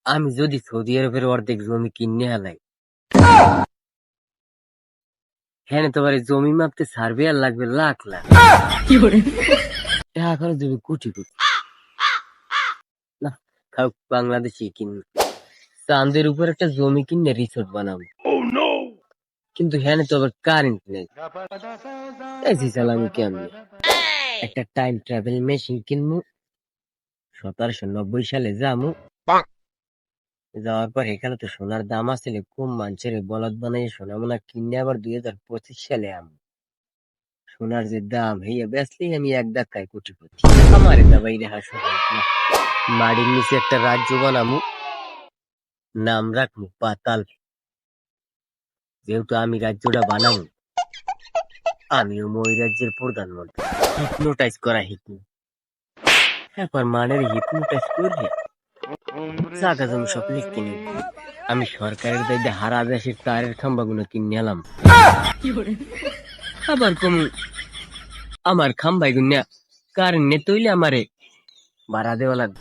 আমি যদি সৌদি আরবের অর্ধেক জমি কিনে হালাই, হ্যাঁ তোমার এই জমি মাপতে সার্ভেয়ার লাগবে লাখ লাখ টাকা খরচ দেবে কোটি কোটি। না, খাও বাংলাদেশি কিনবো, চাঁদের উপর একটা জমি কিনে রিসোর্ট বানাবো, কিন্তু হ্যাঁ তো আবার কারেন্ট নেই। এসি চালামি কেমনি? একটা টাইম ট্রাভেল মেশিন কিনবো, 1790 সালে যামু, যাওয়ার পর এখানে তো সোনার দাম আছে, কম মানুষের বলদ বানাই সোনা মোনা কিনে আবার 2025 সালে আমি সোনার যে দাম হইয়া বেচলেই আমি এক ধাক্কায় কোটিপতি। আমার এটা বাইরে হাসো না, মাটির নিচে একটা রাজ্য বানামু, নাম রাখবো পাতাল। যেহেতু আমি রাজ্যটা বানাবো, আমিও ওই রাজ্যের প্রধানমন্ত্রী। হিপনোটাইজ করা হিপনো, একবার মানের হিপনোটাইজ করে জায়গা জমি সব লিখে নিব। আমি সরকারের দায়িত্বে হারা দেশের তারের খাম্বাগুলো কিনে এলাম, আবার কম আমার খাম্বাই গুন্যা কারেন্ট নে তৈলে আমারে ভাড়া দেওয়া লাগবে।